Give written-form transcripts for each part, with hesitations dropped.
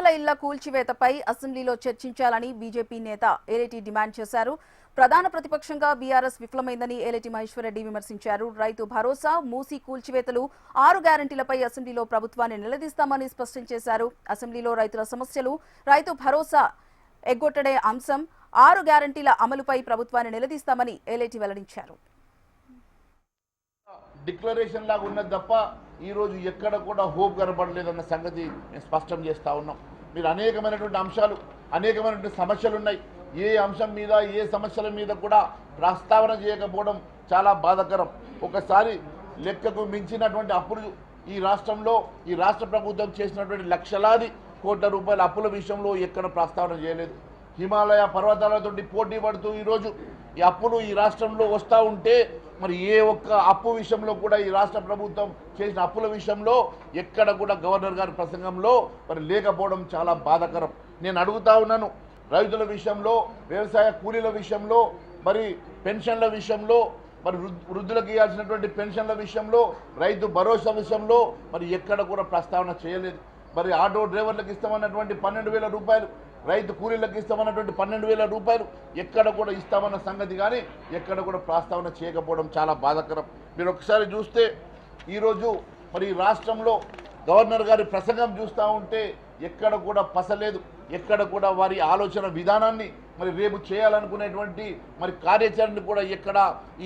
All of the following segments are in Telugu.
పేదల ఇళ్ల కూల్చివేతపై అసెంబ్లీలో చర్చించాలని బీజేపీ నేత ఏలేటి డిమాండ్ చేశారు. ప్రధాన ప్రతిపక్షంగా బీఆర్ఎస్ విఫలమైందని ఏలేటి మహేశ్వరరెడ్డి విమర్శించారు. రైతు భరోసా, మూసీ కూల్చివేతలు, 6 గ్యారెంటీలపై అసెంబ్లీలో ప్రభుత్వాన్ని నిలదీస్తామని స్పష్టం చేశారు. అసెంబ్లీలో రైతుల సమస్యలు, రైతు భరోసా ఎగ్గొట్టడే అంశం, 6 గ్యారెంటీల అమలుపై ప్రభుత్వాన్ని నిలదీస్తామని ఏలేటి వెల్లడించారు. డిక్లరేషన్ లాగా ఉన్నది తప్ప ఈరోజు ఎక్కడ కూడా హోప్ కనబడలేదన్న సంగతి మేము స్పష్టం చేస్తూ ఉన్నాం. మీరు అనేకమైనటువంటి అంశాలు, అనేకమైనటువంటి సమస్యలు ఉన్నాయి. ఏ అంశం మీద, ఏ సమస్యల మీద కూడా ప్రస్తావన చేయకపోవడం చాలా బాధాకరం. ఒకసారి లెక్కకు మించినటువంటి అప్పులు ఈ రాష్ట్రంలో, ఈ రాష్ట్ర ప్రభుత్వం చేసినటువంటి లక్షలాది కోట్ల రూపాయల అప్పుల విషయంలో ఎక్కడ ప్రస్తావన చేయలేదు. హిమాలయ పర్వతాలతో పోటీ పడుతూ ఈరోజు ఈ అప్పులు ఈ రాష్ట్రంలో వస్తూ ఉంటే మరి ఏ ఒక్క అప్పు విషయంలో కూడా ఈ రాష్ట్ర ప్రభుత్వం చేసిన అప్పుల విషయంలో ఎక్కడ కూడా గవర్నర్ గారి ప్రసంగంలో మరి లేకపోవడం చాలా బాధాకరం. నేను అడుగుతా ఉన్నాను, రైతుల విషయంలో, వ్యవసాయ కూలీల విషయంలో, మరి పెన్షన్ల విషయంలో, మరి వృద్ధులకు ఇవ్వాల్సినటువంటి పెన్షన్ల విషయంలో, రైతు భరోసా విషయంలో మరి ఎక్కడ కూడా ప్రస్తావన చేయలేదు. మరి ఆటో డ్రైవర్లకు ఇస్తామన్నటువంటి 12,000 రూపాయలు, రైతు కూలీలకు ఇస్తామన్నటువంటి 12,000 రూపాయలు ఎక్కడ కూడా ఇస్తామన్న సంగతి కానీ ఎక్కడ కూడా ప్రస్తావన చేయకపోవడం చాలా బాధాకరం. మీరు ఒకసారి చూస్తే ఈరోజు మరి రాష్ట్రంలో గవర్నర్ గారి ప్రసంగం చూస్తూ ఉంటే ఎక్కడ కూడా పసలేదు. ఎక్కడ కూడా వారి ఆలోచన విధానాన్ని మరి రేపు చేయాలనుకునేటువంటి మరి కార్యాచరణ కూడా ఎక్కడ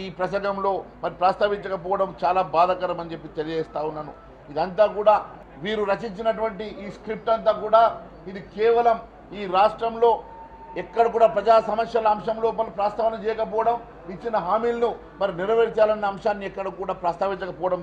ఈ ప్రసంగంలో మరి ప్రస్తావించకపోవడం చాలా బాధాకరం అని చెప్పి తెలియజేస్తా ఉన్నాను. ఇదంతా కూడా వీరు రచించినటువంటి ఈ స్క్రిప్ట్ అంతా కూడా ఇది కేవలం ఈ రాష్ట్రంలో ఎక్కడ కూడా ప్రజా సమస్యల అంశం లోపల ప్రస్తావన చేయకపోవడం, ఇచ్చిన హామీలను మరి నెరవేర్చాలన్న అంశాన్ని ఎక్కడ కూడా ప్రస్తావించకపోవడం